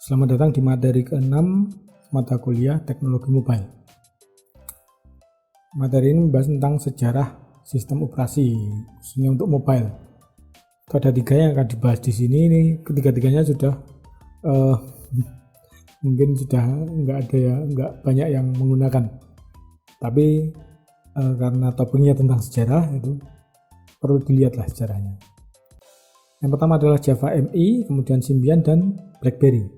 Selamat datang di materi ke-6 mata kuliah Teknologi Mobile. Materi ini membahas tentang sejarah sistem operasi khususnya untuk mobile. Itu ada 3 yang akan dibahas di sini. Ini ketiga-tiganya sudah mungkin sudah nggak banyak yang menggunakan. Tapi karena topiknya tentang sejarah, itu perlu dilihatlah sejarahnya. Yang pertama adalah Java ME, kemudian Symbian dan BlackBerry.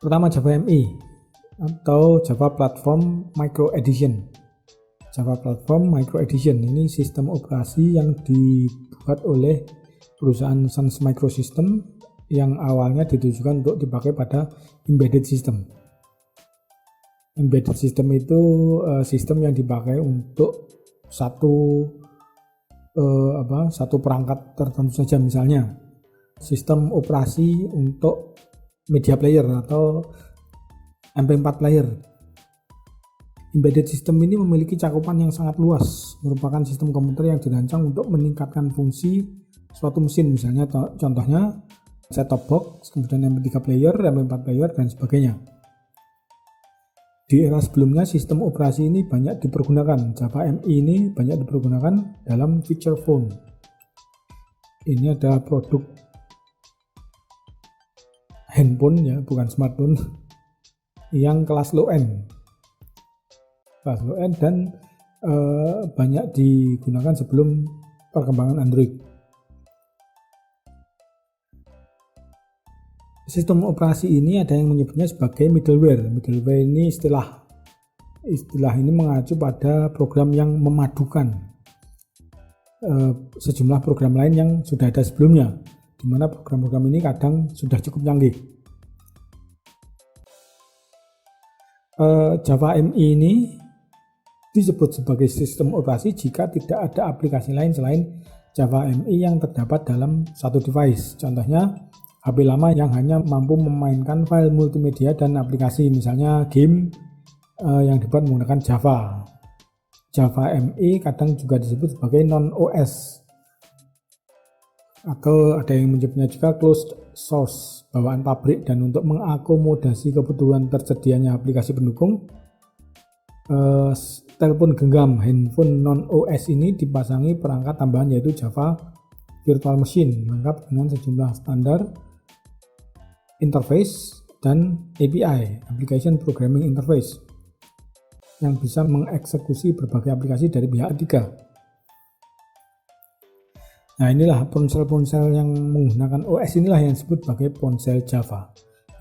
Pertama Java ME atau Java Platform Micro Edition. Java Platform Micro Edition ini sistem operasi yang dibuat oleh perusahaan Sun Microsystems yang awalnya ditujukan untuk dipakai pada embedded system. Embedded system itu sistem yang dipakai untuk satu perangkat tertentu saja, misalnya sistem operasi untuk media player atau MP4 player. Embedded system ini memiliki cakupan yang sangat luas, merupakan sistem komputer yang dirancang untuk meningkatkan fungsi suatu mesin, misalnya contohnya set-top box, kemudian MP3 player, MP4 player, dan sebagainya. Di era sebelumnya sistem operasi ini banyak dipergunakan. Java ME ini banyak dipergunakan dalam feature phone. Ini ada produk handphone ya, bukan smartphone, yang kelas low end dan banyak digunakan sebelum perkembangan Android. Sistem operasi ini ada yang menyebutnya sebagai middleware. Middleware ini istilah ini mengacu pada program yang memadukan sejumlah program lain yang sudah ada sebelumnya, di mana program-program ini kadang sudah cukup canggih. Java ME ini disebut sebagai sistem operasi jika tidak ada aplikasi lain selain Java ME yang terdapat dalam satu device. Contohnya HP lama yang hanya mampu memainkan file multimedia dan aplikasi, misalnya game yang dibuat menggunakan Java. Java ME kadang juga disebut sebagai non-OS, atau ada yang menyebutnya juga closed source, bawaan pabrik, dan untuk mengakomodasi kebutuhan tersedianya aplikasi pendukung, telepon genggam handphone non-OS ini dipasangi perangkat tambahan yaitu Java Virtual Machine, lengkap dengan sejumlah standar interface dan API (Application Programming Interface) yang bisa mengeksekusi berbagai aplikasi dari pihak ketiga. Nah, inilah ponsel-ponsel yang menggunakan OS inilah yang disebut sebagai ponsel Java.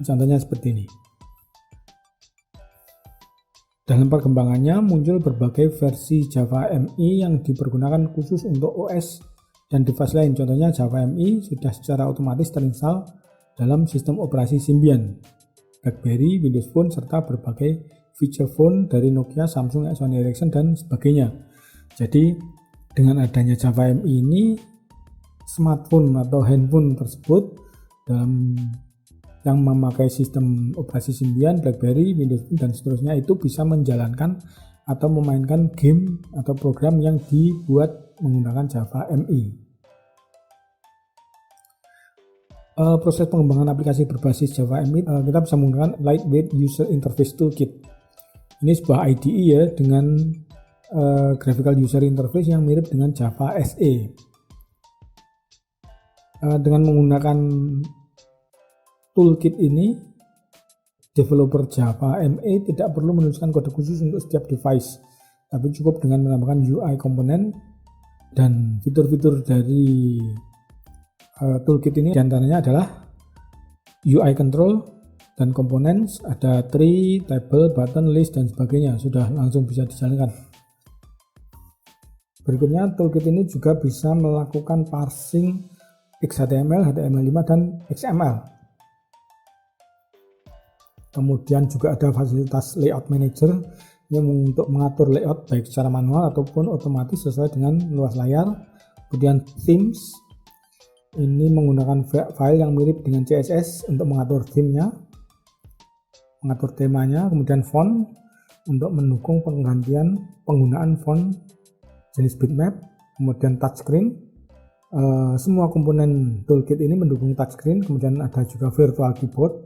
Contohnya seperti ini. Dalam perkembangannya muncul berbagai versi Java ME yang dipergunakan khusus untuk OS dan device lain. Contohnya Java ME sudah secara otomatis terinstall dalam sistem operasi Symbian, BlackBerry, Windows Phone, serta berbagai feature phone dari Nokia, Samsung, Sony Ericsson, dan sebagainya. Jadi dengan adanya Java ME ini, smartphone atau handphone tersebut yang memakai sistem operasi Symbian, BlackBerry, Windows Phone, dan seterusnya itu bisa menjalankan atau memainkan game atau program yang dibuat menggunakan Java ME. Proses pengembangan aplikasi berbasis Java ME kita bisa menggunakan Lightweight User Interface Toolkit. Ini sebuah IDE ya, dengan graphical user interface yang mirip dengan Java SE. Dengan menggunakan toolkit ini, developer Java ME tidak perlu menuliskan kode khusus untuk setiap device, tapi cukup dengan menambahkan UI komponen. Dan fitur-fitur dari toolkit ini diantaranya adalah UI control dan components, ada tree, table, button, list, dan sebagainya, sudah langsung bisa dijalankan. Berikutnya, toolkit ini juga bisa melakukan parsing XHTML, HTML5, dan XML. Kemudian juga ada fasilitas layout manager yang untuk mengatur layout baik secara manual ataupun otomatis sesuai dengan luas layar. Kemudian themes, ini menggunakan file yang mirip dengan CSS untuk mengatur theme-nya, mengatur temanya. Kemudian font untuk mendukung penggantian penggunaan font jenis bitmap. Kemudian touchscreen Semua komponen toolkit ini mendukung touchscreen, kemudian ada juga virtual keyboard,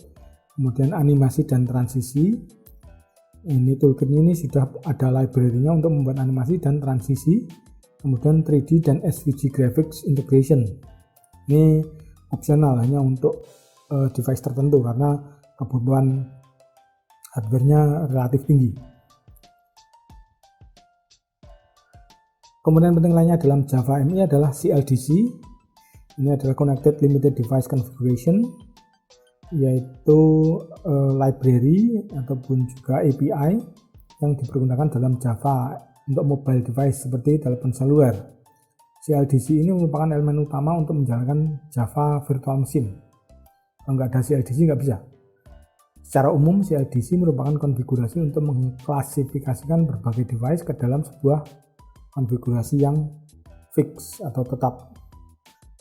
kemudian animasi dan transisi. Ini toolkit ini sudah ada library-nya untuk membuat animasi dan transisi, kemudian 3D dan SVG graphics integration. Ini opsional, hanya untuk device tertentu karena kebutuhan hardware-nya relatif tinggi. Komponen penting lainnya dalam Java ME adalah CLDC. Ini adalah Connected Limited Device Configuration, yaitu library ataupun juga API yang dipergunakan dalam Java untuk mobile device seperti telepon seluler. CLDC ini merupakan elemen utama untuk menjalankan Java Virtual Machine. Kalau nggak ada CLDC nggak bisa. Secara umum, CLDC merupakan konfigurasi untuk mengklasifikasikan berbagai device ke dalam sebuah konfigurasi yang fix atau tetap.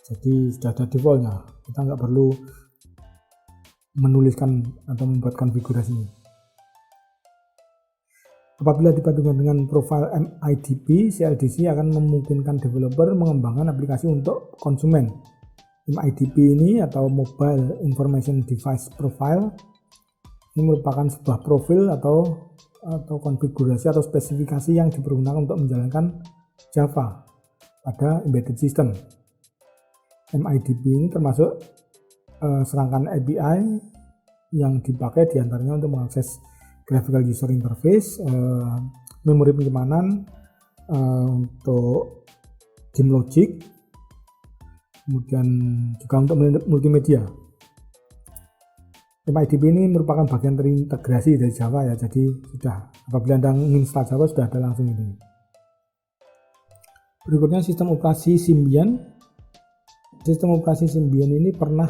Jadi sudah ada defaultnya, kita nggak perlu menuliskan atau membuat konfigurasinya. Apabila dipadukan dengan profile MIDP, CLDC akan memungkinkan developer mengembangkan aplikasi untuk konsumen. MIDP ini atau Mobile Information Device Profile ini merupakan sebuah profil atau konfigurasi atau spesifikasi yang dipergunakan untuk menjalankan Java pada embedded system. MIDP ini termasuk serangkaian API yang dipakai diantaranya untuk mengakses graphical user interface, memori penyimpanan, untuk game logic, kemudian juga untuk multimedia. MIDP ini merupakan bagian terintegrasi dari Java ya, jadi sudah apabila Anda menginstal Java sudah ada langsung ini. Berikutnya sistem operasi Symbian. Sistem operasi Symbian ini pernah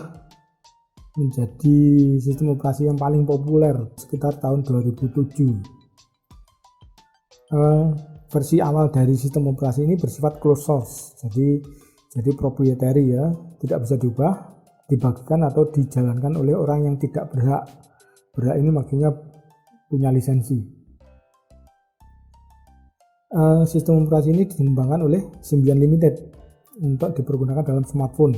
menjadi sistem operasi yang paling populer sekitar tahun 2007. Versi awal dari sistem operasi ini bersifat closed source, jadi proprietary ya, tidak bisa diubah, dibagikan atau dijalankan oleh orang yang tidak berhak. Berhak ini maksudnya punya lisensi. Sistem operasi ini dikembangkan oleh Symbian Limited untuk dipergunakan dalam smartphone.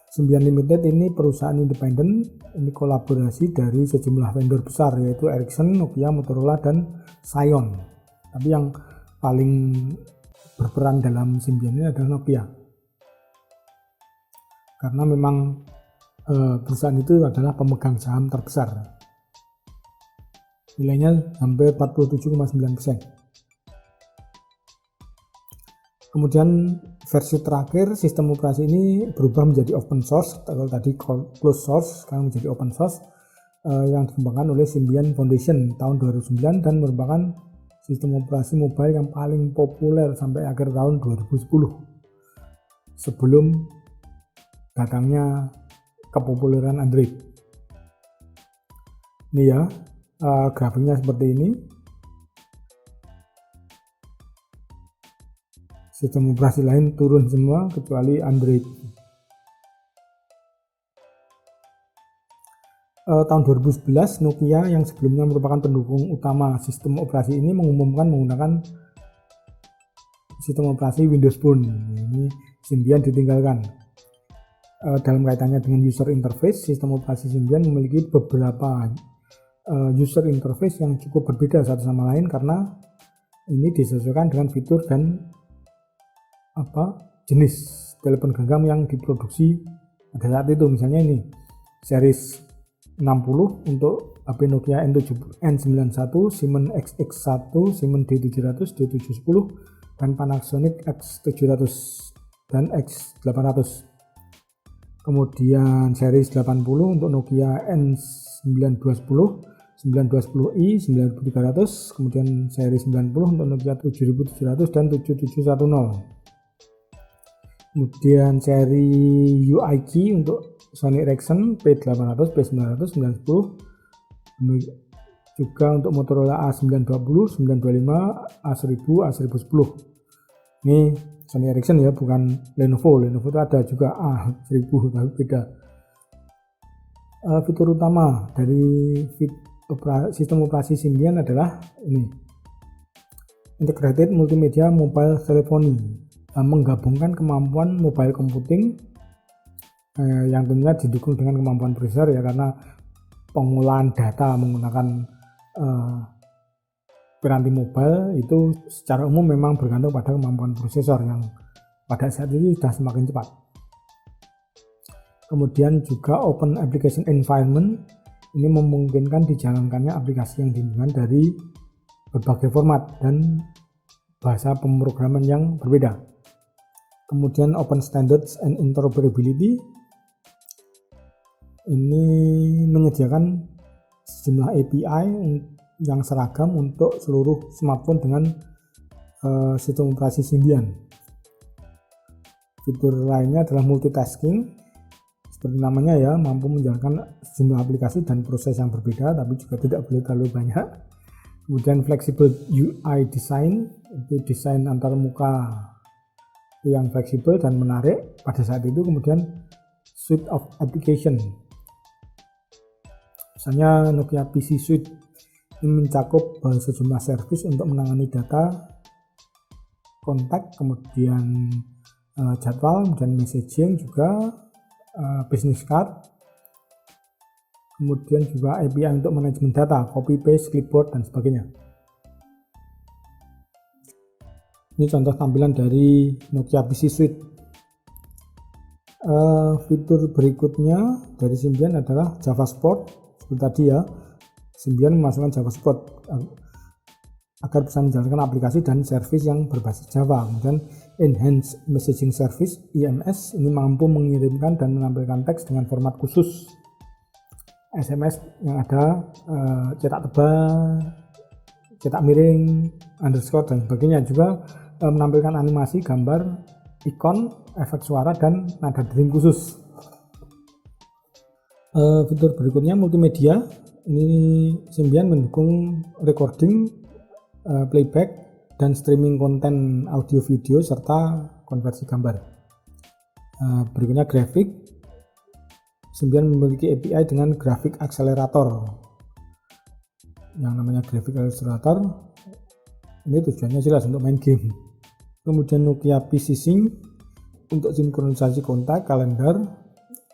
Symbian Limited ini perusahaan independen, ini kolaborasi dari sejumlah vendor besar yaitu Ericsson, Nokia, Motorola, dan Psion. Tapi yang paling berperan dalam Symbian ini adalah Nokia. Karena memang perusahaan itu adalah pemegang saham terbesar. Nilainya hampir 47,9%. Kemudian versi terakhir sistem operasi ini berubah menjadi open source, kalau tadi closed source sekarang menjadi open source, yang dikembangkan oleh Symbian Foundation tahun 2009 dan merupakan sistem operasi mobile yang paling populer sampai akhir tahun 2010 sebelum datangnya kepopuleran Android. Ini ya, grafiknya seperti ini. Sistem operasi lain turun semua kecuali Android. Tahun 2011 Nokia yang sebelumnya merupakan pendukung utama sistem operasi ini mengumumkan menggunakan sistem operasi Windows Phone. Ini Symbian ditinggalkan. Dalam kaitannya dengan user interface, sistem operasi Symbian memiliki beberapa user interface yang cukup berbeda satu sama lain karena ini disesuaikan dengan fitur dan jenis telepon genggam yang diproduksi pada saat itu. Misalnya ini series 60 untuk HP Nokia N91, Siemens XX1, Siemens D700, D710, dan Panasonic X700 dan X800. Kemudian series 80 untuk Nokia N9210, 9210i, 9300, kemudian seri 90 untuk Nokia 7700 dan 7710. Kemudian seri UIQ untuk Sony Ericsson P800, P900, 910, juga untuk Motorola A920, 925, A1000, A1010. Ini Sony Ericsson ya, bukan Lenovo. Lenovo itu ada juga A1000, tapi beda. Fitur utama dari sistem operasi Symbian adalah ini, Integrated Multimedia Mobile Telephony. menggabungkan kemampuan mobile computing yang tentunya didukung dengan kemampuan prosesor ya, karena pengolahan data menggunakan piranti mobile itu secara umum memang bergantung pada kemampuan prosesor yang pada saat ini sudah semakin cepat. Kemudian juga Open Application Environment ini memungkinkan dijalankannya aplikasi yang dimulai dari berbagai format dan bahasa pemrograman yang berbeda. Kemudian Open Standards and Interoperability ini menyediakan sejumlah API yang seragam untuk seluruh smartphone dengan sistem operasi Symbian. Fitur lainnya adalah multitasking, seperti namanya ya, mampu menjalankan sejumlah aplikasi dan proses yang berbeda, tapi juga tidak boleh terlalu banyak. Kemudian flexible UI design, itu desain antar muka yang fleksibel dan menarik pada saat itu. Kemudian suite of application, misalnya Nokia PC Suite ini mencakup sejumlah service untuk menangani data, kontak, kemudian jadwal, kemudian messaging juga, business card, kemudian juga API untuk manajemen data, copy paste, clipboard, dan sebagainya. Ini contoh tampilan dari Nokia PC Suite. Fitur berikutnya dari Symbian adalah Java Support. Seperti tadi ya, Symbian memasukkan Java Support agar bisa menjalankan aplikasi dan service yang berbasis Java. Kemudian Enhanced Messaging Service (EMS) ini mampu mengirimkan dan menampilkan teks dengan format khusus SMS yang ada cetak tebal, cetak miring, underscore, dan sebagainya. Juga menampilkan animasi, gambar, ikon, efek suara, dan nada dering khusus. Fitur berikutnya multimedia. Ini Symbian mendukung recording, playback, dan streaming konten audio video serta konversi gambar. Berikutnya grafik. Symbian memiliki API dengan grafik accelerator. Yang namanya grafik accelerator ini tujuannya jelas untuk main game. Kemudian Nokia PC Sync untuk sinkronisasi kontak, kalender,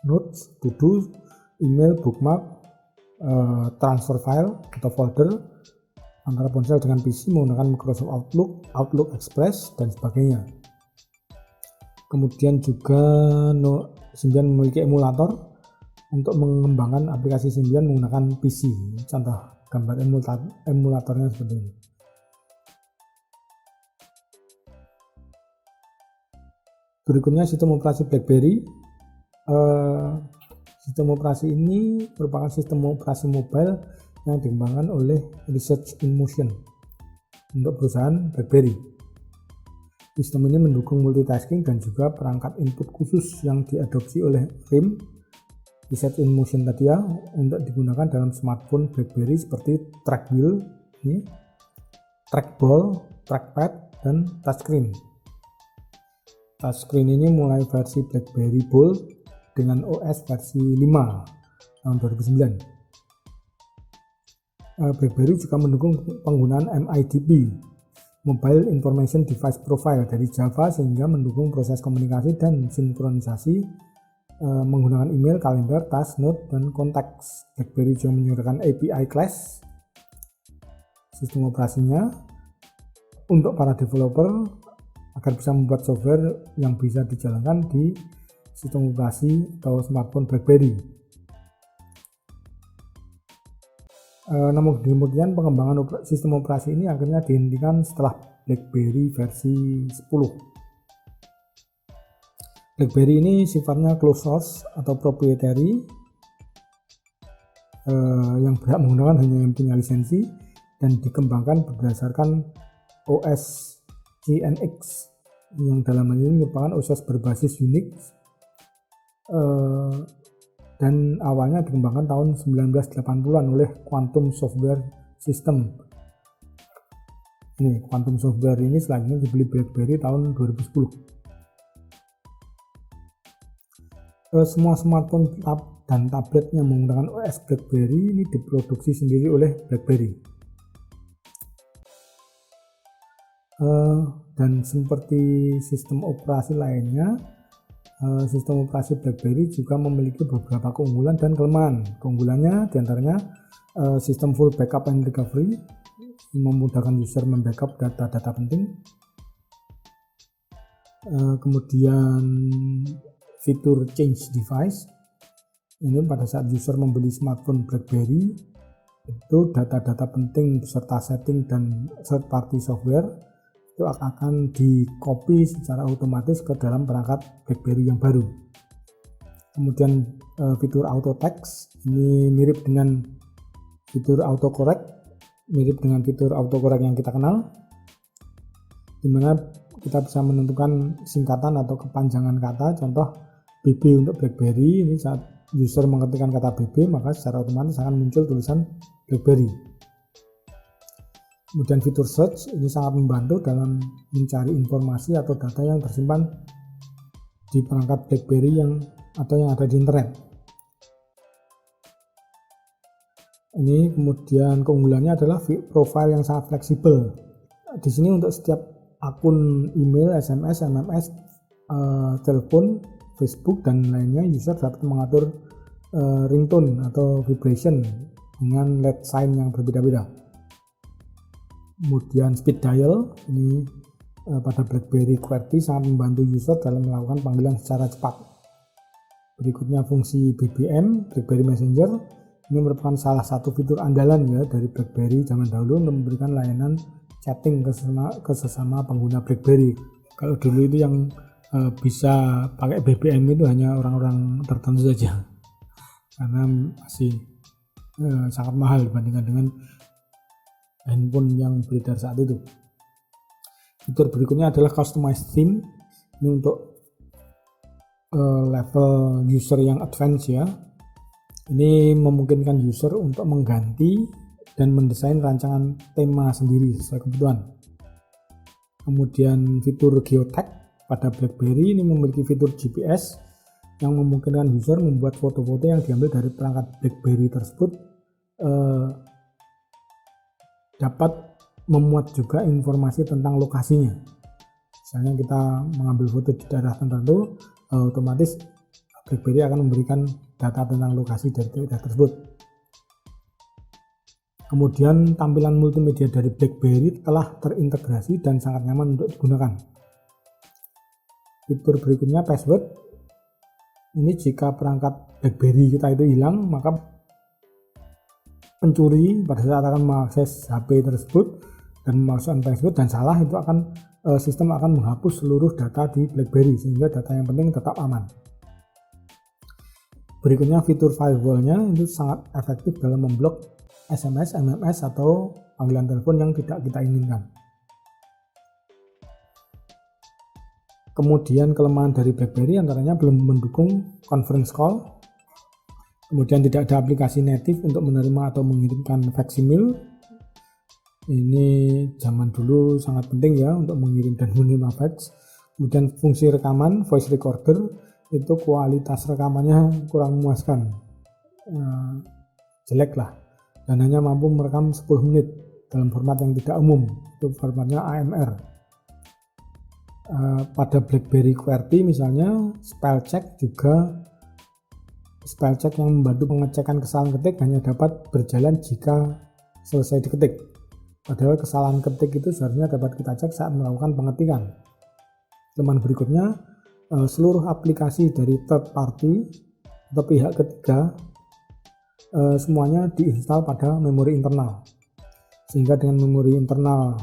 notes, to do, email, bookmark, transfer file atau folder antara ponsel dengan PC menggunakan Microsoft Outlook, Outlook Express, dan sebagainya. Kemudian juga Symbian memiliki emulator untuk mengembangkan aplikasi Symbian menggunakan PC. Contoh gambar emulatornya seperti ini. Berikutnya sistem operasi BlackBerry. Sistem operasi ini merupakan sistem operasi mobile yang dikembangkan oleh Research in Motion untuk perusahaan BlackBerry. Sistem ini mendukung multitasking dan juga perangkat input khusus yang diadopsi oleh RIM, Research in Motion tadi ya, untuk digunakan dalam smartphone BlackBerry seperti trackball, trackball, trackpad, dan touchscreen. Touchscreen ini mulai versi BlackBerry Bold dengan OS versi 5 tahun 2009. BlackBerry juga mendukung penggunaan MIDP, Mobile Information Device Profile, dari Java sehingga mendukung proses komunikasi dan sinkronisasi menggunakan email, kalender, task, note, dan konteks. BlackBerry juga menyediakan API Class sistem operasinya untuk para developer agar bisa membuat software yang bisa dijalankan di sistem operasi atau smartphone BlackBerry. Namun demikian pengembangan sistem operasi ini akhirnya dihentikan setelah BlackBerry versi 10. BlackBerry ini sifatnya closed source atau proprietary, yang berhak menggunakan hanya yang punya lisensi dan dikembangkan berdasarkan OS XNX yang dalam hal ini merupakan OS berbasis Unix, dan awalnya dikembangkan tahun 1980-an oleh Quantum Software System. Ini Quantum Software ini selanjutnya dibeli BlackBerry tahun 2010. Semua smartphone dan tablet yang menggunakan OS BlackBerry ini diproduksi sendiri oleh BlackBerry. Dan seperti sistem operasi lainnya, sistem operasi BlackBerry juga memiliki beberapa keunggulan dan kelemahan. Keunggulannya diantaranya sistem full backup and recovery, memudahkan user membackup data-data penting. Kemudian fitur change device, ini pada saat user membeli smartphone BlackBerry, itu data-data penting beserta setting dan third party software itu akan di copy secara otomatis ke dalam perangkat BlackBerry yang baru. Kemudian fitur auto text, ini mirip dengan fitur autocorrect, yang kita kenal, dimana kita bisa menentukan singkatan atau kepanjangan kata. Contoh BB untuk BlackBerry, ini saat user mengetikkan kata BB maka secara otomatis akan muncul tulisan BlackBerry. Kemudian fitur search, ini sangat membantu dalam mencari informasi atau data yang tersimpan di perangkat BlackBerry yang ada di internet. Ini kemudian keunggulannya adalah profile yang sangat fleksibel. Di sini untuk setiap akun email, SMS, MMS, telepon, Facebook dan lainnya, user dapat mengatur ringtone atau vibration dengan LED sign yang berbeda-beda. Kemudian speed dial, ini pada BlackBerry QWERTY sangat membantu user dalam melakukan panggilan secara cepat. Berikutnya fungsi BBM, BlackBerry Messenger, ini merupakan salah satu fitur andalan ya dari BlackBerry zaman dahulu untuk memberikan layanan chatting ke sesama pengguna BlackBerry. Kalau dulu itu yang bisa pakai BBM itu hanya orang-orang tertentu saja, karena masih sangat mahal dibandingkan dengan handphone yang beredar saat itu. Fitur berikutnya adalah customized theme, ini untuk level user yang advance ya. Ini memungkinkan user untuk mengganti dan mendesain rancangan tema sendiri sesuai kebutuhan. Kemudian fitur geotag pada BlackBerry ini memiliki fitur GPS yang memungkinkan user membuat foto-foto yang diambil dari perangkat BlackBerry tersebut dapat memuat juga informasi tentang lokasinya. Misalnya kita mengambil foto di daerah tertentu, otomatis BlackBerry akan memberikan data tentang lokasi dari daerah tersebut. Kemudian tampilan multimedia dari BlackBerry telah terintegrasi dan sangat nyaman untuk digunakan. Fitur berikutnya password. Ini jika perangkat BlackBerry kita itu hilang, maka pencuri pada saat akan mengakses HP tersebut dan memasukkan password dan salah, itu sistem akan menghapus seluruh data di BlackBerry sehingga data yang penting tetap aman. Berikutnya fitur firewall-nya itu sangat efektif dalam memblok SMS, MMS atau panggilan telepon yang tidak kita inginkan. Kemudian kelemahan dari BlackBerry antaranya belum mendukung conference call, kemudian tidak ada aplikasi native untuk menerima atau mengirimkan faksimil. Ini zaman dulu sangat penting ya untuk mengirim dan menerima fax. Kemudian fungsi rekaman, voice recorder, itu kualitas rekamannya kurang memuaskan, jelek lah, dan hanya mampu merekam 10 menit dalam format yang tidak umum, itu formatnya AMR. Pada BlackBerry QWERTY misalnya, spell check yang membantu pengecekan kesalahan ketik hanya dapat berjalan jika selesai diketik, padahal kesalahan ketik itu seharusnya dapat kita cek saat melakukan pengetikan. Kelemahan berikutnya, seluruh aplikasi dari third party atau pihak ketiga semuanya diinstal pada memori internal, sehingga dengan memori internal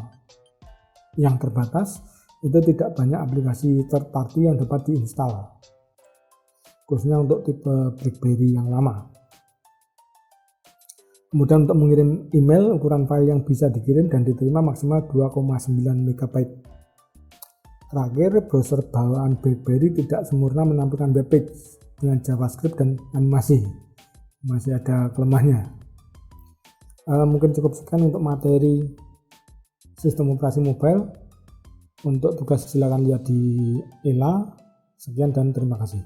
yang terbatas itu tidak banyak aplikasi third party yang dapat diinstal, khususnya untuk tipe BlackBerry yang lama. Kemudian untuk mengirim email, ukuran file yang bisa dikirim dan diterima maksimal 2,9 MB. Terakhir, browser bawaan BlackBerry tidak sempurna menampilkan webpage dengan JavaScript dan masih ada kelemahannya. Mungkin cukup sekian untuk materi sistem operasi mobile. Untuk tugas silakan lihat di ELA. Sekian dan terima kasih.